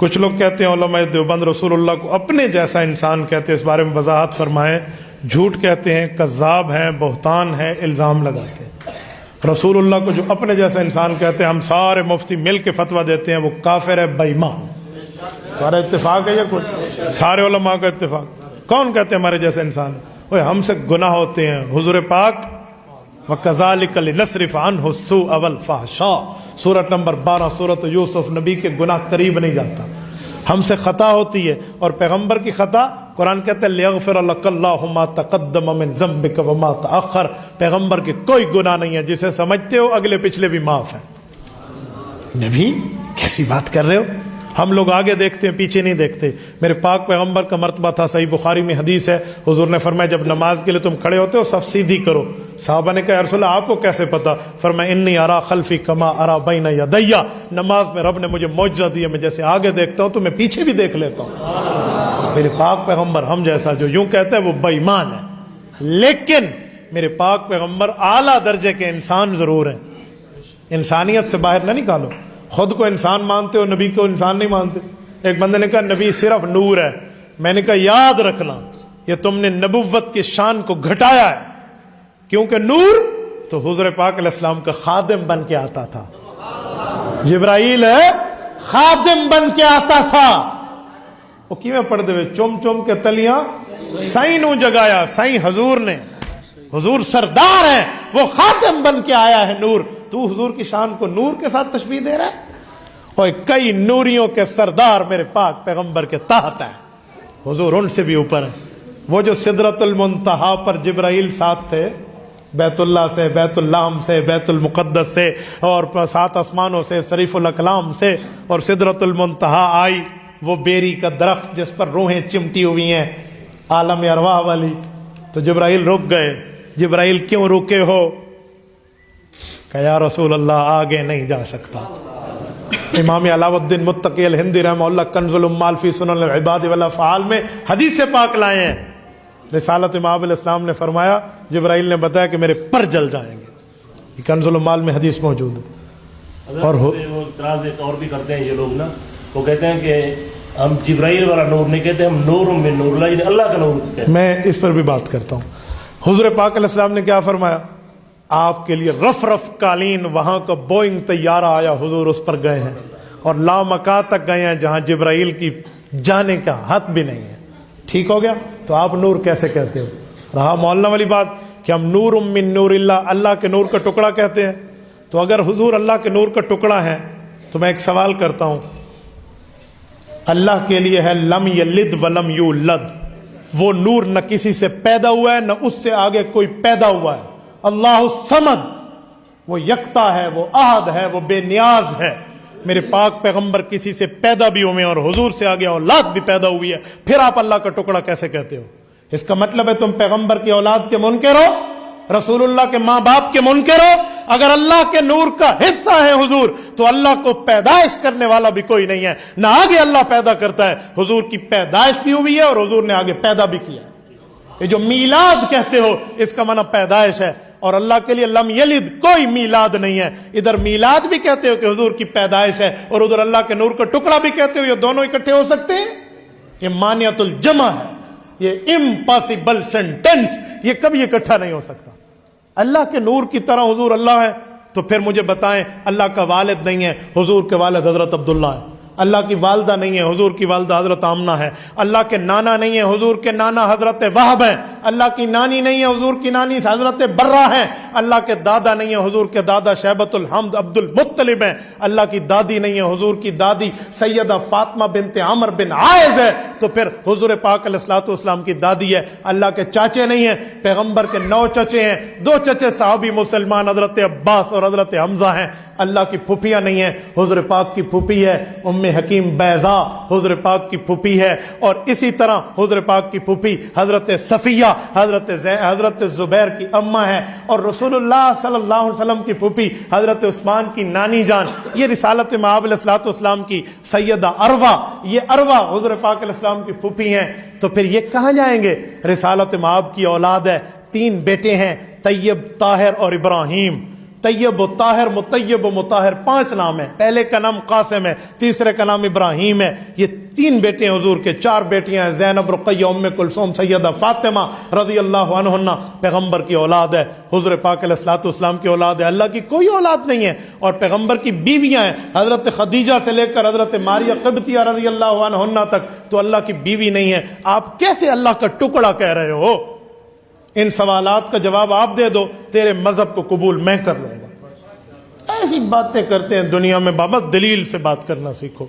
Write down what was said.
کچھ لوگ کہتے ہیں علماء دیوبند رسول کو اپنے جیسا انسان کہتے ہیں، اس بارے میں وضاحت فرمائیں۔ جھوٹ کہتے ہیں، کذاب ہیں، بہتان ہے، الزام لگاتے ہیں۔ رسول اللہ کو جو اپنے جیسا انسان کہتے ہیں، ہم سارے مفتی مل کے فتویٰ دیتے ہیں وہ کافر ہے، بے ایمان۔ سارا اتفاق ہے یہ کچھ؟ سارے علماء کا اتفاق۔ کون کہتے ہیں ہمارے جیسے انسان؟ وہ ہم سے گناہ ہوتے ہیں۔ حضور پاک وَكَذَلِكَ لِنَصْرِفَ عَنْهُ السُّوءَ وَالْفَحْشَاءَ سورۃ نمبر 12 سورۃ یوسف، نبی کے گناہ قریب نہیں جاتا۔ ہم سے خطا ہوتی ہے، اور پیغمبر کی خطا قرآن کہتا ہے لِيَغْفِرَ لَكَ اللَّهُ مَا تَقَدَّمَ مِن ذَنبِكَ وَمَا تَأَخَّرَ۔ پیغمبر کے کوئی گناہ نہیں ہے، جسے سمجھتے ہو اگلے پچھلے بھی معاف ہیں۔ نبی کیسی بات کر رہے ہو؟ ہم لوگ آگے دیکھتے ہیں، پیچھے نہیں دیکھتے۔ میرے پاک پیغمبر کا مرتبہ تھا، صحیح بخاری میں حدیث ہے، حضور نے فرمایا جب نماز کے لیے تم کھڑے ہوتے ہو صف سیدھی کرو۔ صحابہ نے کہا یا رسول اللہ آپ کو کیسے پتا؟ فرمایا انی ارا خلفی کما ارا بین یدی، نماز میں رب نے مجھے معجزہ دیا، میں جیسے آگے دیکھتا ہوں تو میں پیچھے بھی دیکھ لیتا ہوں۔ میرے پاک پیغمبر ہم جیسا جو یوں کہتا ہے وہ بے ایمان ہے، لیکن میرے پاک پیغمبر اعلیٰ درجے کے انسان ضرور ہیں۔ انسانیت سے باہر نہ نکالو۔ خود کو انسان مانتے ہو، نبی کو انسان نہیں مانتے۔ ایک بندے نے کہا نبی صرف نور ہے، میں نے کہا یاد رکھنا یہ تم نے نبوت کی شان کو گھٹایا ہے، کیونکہ نور تو حضور پاک علیہ السلام کا خادم بن کے آتا تھا۔ جبرائیل ہے خادم بن کے آتا تھا۔ وہ کیویں پڑھ دے چم چم کے تلیاں سائیں نو جگایا، سائیں حضور نے، حضور سردار ہے، وہ خاتم بن کے آیا ہے نور۔ تو حضور کی شان کو نور کے ساتھ تشبیہ دے رہا ہے؟ اور کئی نوریوں کے سردار میرے پاک پیغمبر کے تحت ہے، حضور ان سے بھی اوپر ہے۔ وہ جو سدرۃ المنتہا پر جبرائیل ساتھ تھے، بیت اللہ سے، بیت اللام سے، بیت المقدس سے، اور 7 آسمانوں سے، شریف الاقلام سے، اور سدرۃ المنتہا آئی، وہ بیری کا درخت جس پر روحیں چمٹی ہوئی ہیں، عالم ارواح والی۔ تو جبرائیل رک گئے۔ جبرائیل کیوں رکے ہو؟ کہ یا رسول اللہ آگے نہیں جا سکتا۔ امام علاء الدین متقی الہندی رحمہ اللہ کنز الامال فی سنن العباد والافعال میں حدیث پاک لائے ہیں۔ رسالت امام علیہ السلام نے فرمایا، جبرائیل نے بتایا کہ میرے پر جل جائیں گے۔ یہ کنز الامال میں حدیث موجود ہے۔ اور وہ اعتراض ایک اور بھی کرتے ہیں یہ لوگ نا، وہ کہتے ہیں کہ ہم جبرائیل والا نور نہیں کہتے، ہم نور من نور اللہ، یعنی اللہ کا نور کہتے ہیں۔ میں اس پر بھی بات کرتا ہوں۔ حضور پاک علیہ السلام نے کیا فرمایا؟ آپ کے لیے رف رف قالین، وہاں کا بوئنگ طیارہ آیا، حضور اس پر گئے ہیں، اور لامکان تک گئے ہیں جہاں جبرائیل کی جانے کا حد بھی نہیں ہے۔ ٹھیک ہو گیا؟ تو آپ نور کیسے کہتے ہو؟ رہا معلّہ والی بات کہ ہم نور من نور اللہ، اللہ کے نور کا ٹکڑا کہتے ہیں۔ تو اگر حضور اللہ کے نور کا ٹکڑا ہے تو میں ایک سوال کرتا ہوں، اللہ کے لیے ہے لم یلد ولم یولد، وہ نور نہ کسی سے پیدا ہوا ہے نہ اس سے آگے کوئی پیدا ہوا ہے۔ اللہ الصمد، وہ یکتا ہے، وہ احد ہے، وہ بے نیاز ہے۔ میرے پاک پیغمبر کسی سے پیدا بھی ہوئے اور حضور سے آگے اولاد بھی پیدا ہوئی ہے، پھر آپ اللہ کا ٹکڑا کیسے کہتے ہو؟ اس کا مطلب ہے تم پیغمبر کی اولاد کے منکر ہو، رسول اللہ کے ماں باپ کے منکر ہو۔ اگر اللہ کے نور کا حصہ ہے حضور، تو اللہ کو پیدائش کرنے والا بھی کوئی نہیں ہے، نہ آگے اللہ پیدا کرتا ہے۔ حضور کی پیدائش بھی ہوئی ہے اور حضور نے آگے پیدا بھی کیا ہے۔ یہ جو میلاد کہتے ہو اس کا معنی پیدائش ہے، اور اللہ کے لیے لم یلد، کوئی میلاد نہیں ہے۔ ادھر میلاد بھی کہتے ہو کہ حضور کی پیدائش ہے، اور ادھر اللہ کے نور کا ٹکڑا بھی کہتے ہو، یہ دونوں اکٹھے ہو سکتے ہیں؟ یہ مانعۃ الجمع ہے، یہ امپاسبل سینٹینس، یہ کبھی اکٹھا نہیں ہو سکتا۔ اللہ کے نور کی طرح حضور اللہ ہے، تو پھر مجھے بتائیں اللہ کا والد نہیں ہے، حضور کے والد حضرت عبداللہ ہے۔ اللہ کی والدہ نہیں ہے، حضور کی والدہ حضرت آمنہ ہے۔ اللہ کے نانا نہیں ہے، حضور کے نانا حضرت وہب ہیں۔ اللہ کی نانی نہیں ہے، حضور کی نانی حضرت برہ ہیں۔ اللہ کے دادا نہیں ہے، حضور کے دادا شیبۃ الحمد عبد المطلب ہیں۔ اللہ کی دادی نہیں ہے، حضور کی دادی سیدہ فاطمہ بنت عمر بن عائز ہے، تو پھر حضور پاک علیہ الصلوۃ والسلام کی دادی ہے۔ اللہ کے چاچے نہیں ہیں، پیغمبر کے 9 چچے ہیں، 2 چچے صحابی مسلمان حضرت عباس اور حضرت حمزہ ہیں۔ اللہ کی پھوپھیاں نہیں ہیں، حضور پاک کی پھوپھی ہے ام حکیم بیضا، حضور پاک کی پھوپھی ہے، اور اسی طرح حضور پاک کی پھوپھی حضرت صفیہ حضرت زبیر کی اماں ہے، اور رسول اللہ صلی اللہ علیہ وسلم کی پھوپھی حضرت عثمان کی نانی جان، یہ رسالت مآب علیہ الصلوۃ والسلام کی سیدہ عروہ، یہ عروہ حضور پاک علیہ السلام کی پھوپھی ہیں۔ تو پھر یہ کہاں جائیں گے؟ رسالت مآب کی اولاد ہے، 3 بیٹے ہیں، طیب، طاہر اور ابراہیم۔ طیب و طاہر، مطیب و مطاہر، 5 نام ہیں. پہلے کا نام قاسم ہے، تیسرے کا نام ابراہیم ہے. یہ 3 بیٹے ہیں حضور کے، 4 بیٹیاں ہیں، زینب، رقیہ، ام کلثوم، سیدہ فاطمہ رضی اللہ عنہن. پیغمبر کی اولاد ہے، حضور پاک علیہ الصلوۃ والسلام کی اولاد ہے. اللہ کی کوئی اولاد نہیں ہے. اور پیغمبر کی بیویاں ہیں، حضرت خدیجہ سے لے کر حضرت ماریہ قبطیہ رضی اللہ عنہن تک تو اللہ کی بیوی نہیں ہے. آپ کیسے اللہ کا ٹکڑا کہہ رہے ہو؟ ان سوالات کا جواب آپ دے دو، تیرے مذہب کو قبول میں کر لوں گا. ایسی باتیں کرتے ہیں دنیا میں. بابا دلیل سے بات کرنا سیکھو.